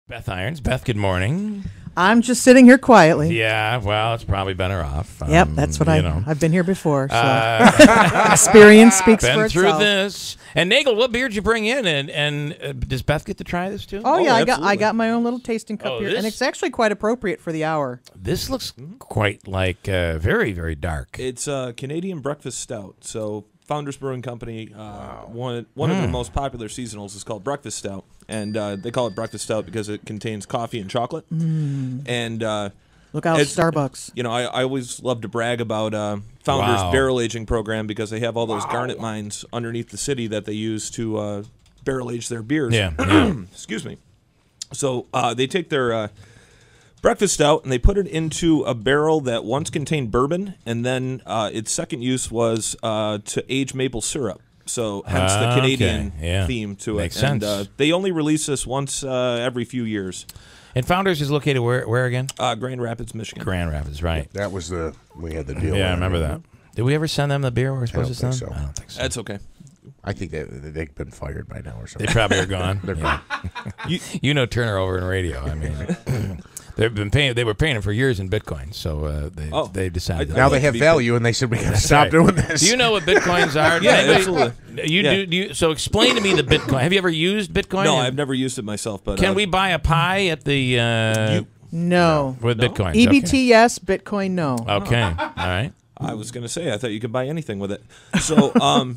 Beth Irons. Beth, good morning. I'm just sitting here quietly. Yeah, well, it's probably better off. Yep, that's what I've been here before. So experience speaks for itself. Been through this. And Naegele, what beer did you bring in? And does Beth get to try this too? Oh yeah, I got my own little tasting cup here, and it's actually quite appropriate for the hour. This looks quite like very, very dark. It's a Canadian breakfast stout. So Founders Brewing Company, one of their most popular seasonals is called Breakfast Stout, and they call it Breakfast Stout because it contains coffee and chocolate. And look out, Starbucks! You know, I always love to brag about Founders barrel aging program because they have all those garnet mines underneath the city that they use to barrel age their beers. Yeah. Excuse me. So they take their breakfast stout and they put it into a barrel that once contained bourbon, and then its second use was to age maple syrup. So hence the Canadian theme to it. Makes sense. And they only release this once every few years. And Founders is located where again? Grand Rapids, Michigan. Grand Rapids, right. That was we had the deal. Yeah, I remember that. Did we ever send them the beer we were supposed to send them? I don't think so. That's okay. I think they've been fired by now or something. They probably are gone. They're gone. You know Turner over in radio. I mean, they've been paying. They were paying him for years in Bitcoin, so they decided. Now they have value, and they said we got to stop doing this. Do you know what Bitcoins are? Yeah, absolutely. Do. So explain to me the Bitcoin. Have you ever used Bitcoin? No, I've never used it myself. But can we buy a pie at the? No. With Bitcoin. EBT yes, Bitcoin no. Okay. All right. I was going to say I thought you could buy anything with it. So.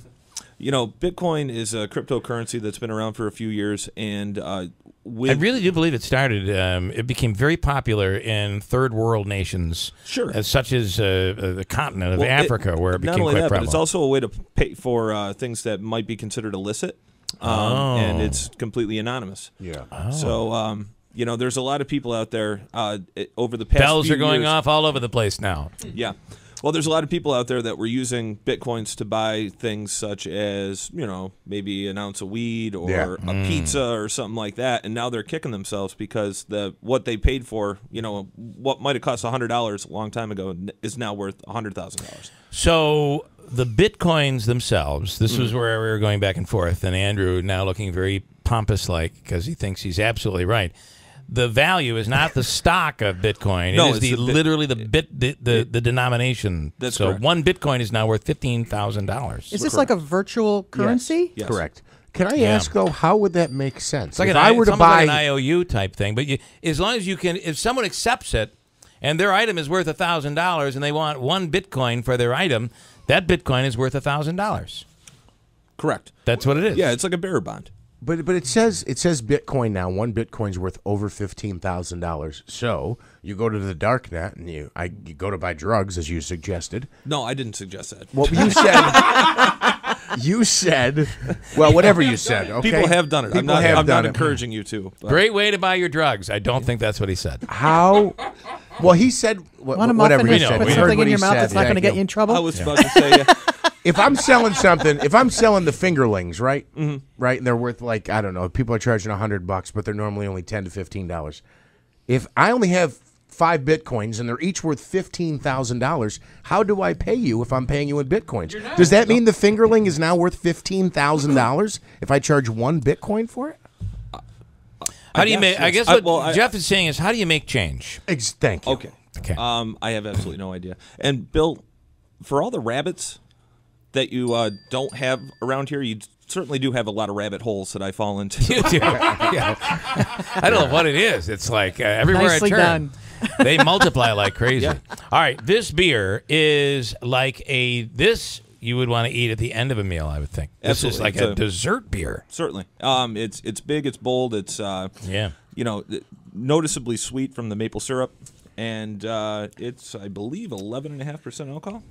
You know, Bitcoin is a cryptocurrency that's been around for a few years, and I really do believe it started. It became very popular in third world nations, such as the continent of Africa, where it became quite prevalent. But it's also a way to pay for things that might be considered illicit, and it's completely anonymous. Yeah. So, you know, there's a lot of people out there over the past bells few are going years, off all over the place now. Yeah. Well, there's a lot of people out there that were using Bitcoins to buy things such as, you know, maybe an ounce of weed or a pizza or something like that, and now they're kicking themselves because what they paid for, you know, what might have cost $100 a long time ago is now worth $100,000. So the Bitcoins themselves, this was where we were going back and forth, and Andrew now looking very pompous-like because he thinks he's absolutely right. The value is not the stock of Bitcoin. No, it is literally the denomination. That's so correct. one Bitcoin is now worth $15,000. Is this like a virtual currency? Yes. Correct. Can I ask though, how would that make sense? It's like if I were to buy like an IOU type thing, but as long as you can, if someone accepts it and their item is worth $1,000 and they want one Bitcoin for their item, that Bitcoin is worth $1,000. Correct. That's what it is. Yeah, it's like a bearer bond. But it says Bitcoin now. One Bitcoin's worth over $15,000. So you go to the dark net and you go to buy drugs as you suggested. No, I didn't suggest that. Well, you said, well, whatever you said. Okay? People have done it. I'm not encouraging you to. But. Great way to buy your drugs. I don't think that's what he said. How? Well, he said Want a whatever muffin? he said. Put something in your mouth that's not going to get you in trouble. I was about to say. If I'm selling something, if I'm selling the fingerlings, right, right, and they're worth like I don't know, people are charging $100, but they're normally only $10 to $15. If I only have 5 Bitcoins and they're each worth $15,000, how do I pay you if I'm paying you in Bitcoins? Does that mean the fingerling is now worth $15,000 if I charge 1 Bitcoin for it? How do you make? I guess what Jeff is saying is, how do you make change? Thank you. Okay. Okay. I have absolutely no idea. And Bill, for all the rabbits that you don't have around here, you certainly do have a lot of rabbit holes that I fall into. You do. Yeah. I don't know what it is. It's like everywhere Nicely I turn, done. they multiply like crazy. Yeah. All right, this beer is like this you would want to eat at the end of a meal, I would think. This is like a dessert beer. Certainly. It's big, it's bold, it's you know, noticeably sweet from the maple syrup, and it's I believe 11.5% alcohol.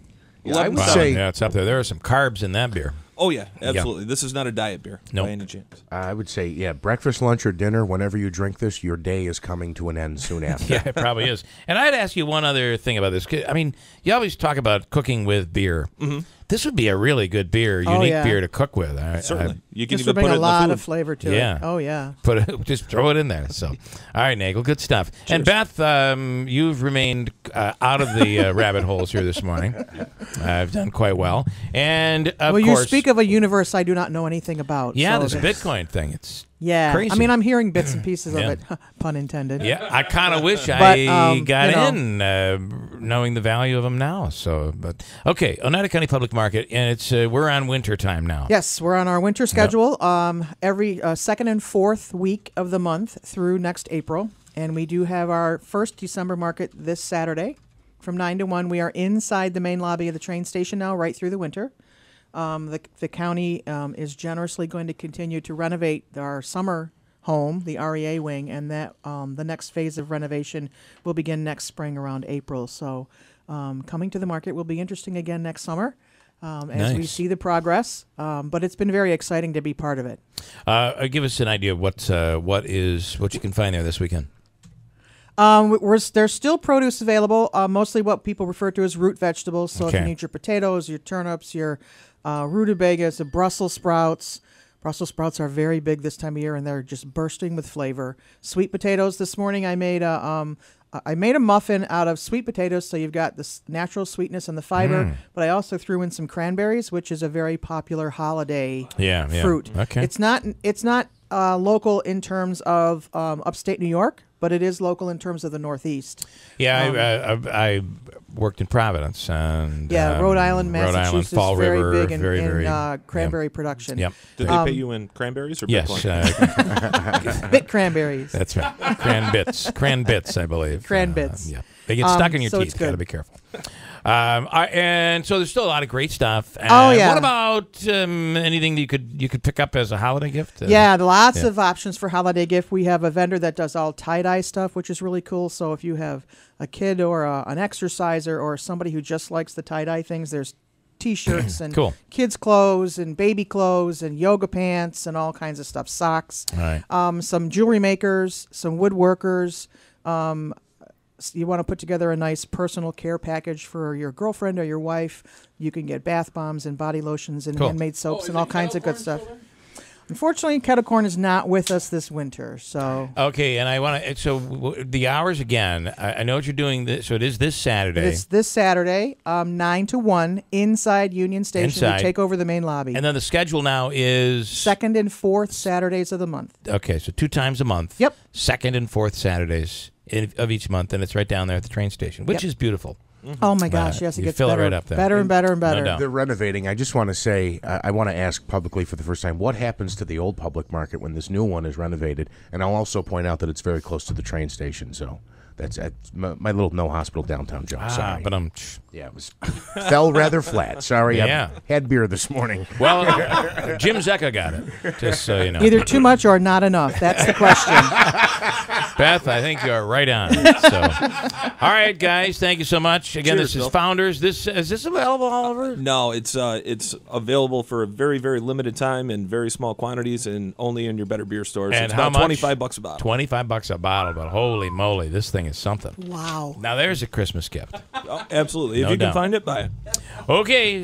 Yeah, I would say it's up there. There are some carbs in that beer. Oh yeah, absolutely. This is not a diet beer by any chance. I would say, breakfast, lunch, or dinner, whenever you drink this, your day is coming to an end soon after. Yeah, it probably is. And I'd ask you one other thing about this. I mean, you always talk about cooking with beer. This would be a really good beer, unique beer to cook with. Certainly. You can This even would bring put it a in lot the of food. flavor to it. Oh, yeah. Just throw it in there. So, all right, Naegele, good stuff. Cheers. And Beth, you've remained out of the rabbit holes here this morning. I've done quite well. And, of course... Well, you speak of a universe I do not know anything about. Yeah, so this Bitcoin thing. It's crazy. I mean, I'm hearing bits and pieces Yeah. of it, pun intended. Yeah, I kind of wish I got you know. in knowing the value of them now. So, but okay, Oneida County Public Market, and it's we're on winter time now. Yes, we're on our winter schedule. Every second and fourth week of the month through next April, and we do have our first December market this Saturday, from 9 to 1. We are inside the main lobby of the train station now, right through the winter. The county is generously going to continue to renovate our summer home, the REA wing, and that the next phase of renovation will begin next spring around April. So coming to the market will be interesting again next summer as we see the progress. But it's been very exciting to be part of it. Give us an idea of what you can find there this weekend. There's still produce available, mostly what people refer to as root vegetables. So if you need your potatoes, your turnips, your rutabagas, the Brussels sprouts. Brussels sprouts are very big this time of year, and they're just bursting with flavor. Sweet potatoes. This morning I made a muffin out of sweet potatoes, so you've got the natural sweetness and the fiber. But I also threw in some cranberries, which is a very popular holiday fruit. Okay. It's not local in terms of upstate New York, but it is local in terms of the Northeast. Yeah, I worked in Providence and Rhode Island, Massachusetts, Fall very River, big in cranberry production. Yep. Did they pay you in cranberries or yes, Bitcoin? Bit cranberries. That's right. Cran bits, I believe. Cran bits. Yeah, they get stuck in your so teeth. it's good. Got to be careful. And so there's still a lot of great stuff. What about anything that you could pick up as a holiday gift? Lots of options for holiday gift. We have a vendor that does all tie-dye stuff, which is really cool. So if you have a kid or an exerciser or somebody who just likes the tie-dye things, there's T-shirts and kids' clothes and baby clothes and yoga pants and all kinds of stuff, socks. All right. Some jewelry makers, some woodworkers. You want to put together a nice personal care package for your girlfriend or your wife. You can get bath bombs and body lotions and handmade soaps and all kinds of good stuff. Unfortunately, kettle corn is not with us this winter. So okay, and I want to. So the hours again. I know what you're doing. So it is this Saturday. It's this Saturday, 9 to 1, inside Union Station. We take over the main lobby. And then the schedule now is second and fourth Saturdays of the month. Okay, so 2 times a month. Yep. Second and fourth Saturdays of each month, and it's right down there at the train station, which is beautiful. Oh my gosh! Yes, it gets fill better, it right up there. better and better and better. No doubt. They're renovating. I just want to say, I want to ask publicly for the first time, what happens to the old public market when this new one is renovated? And I'll also point out that it's very close to the train station, so that's my little no hospital downtown joke. Sorry, but it was fell rather flat. Sorry, Yeah. I had beer this morning. Well, Jim Zecca got it. Just so you know, either too much or not enough. That's the question. Beth, I think you're right on. So, all right, guys, thank you so much. Again, Cheers, this is Bill. Founders. Is this available all over? No, it's available for a very, very limited time in very small quantities and only in your better beer stores. And it's how about much? $25 a bottle. $25 a bottle, but holy moly, this thing is something. Wow. Now there's a Christmas gift. Oh, absolutely. If No you doubt. can find it, buy it. Okay.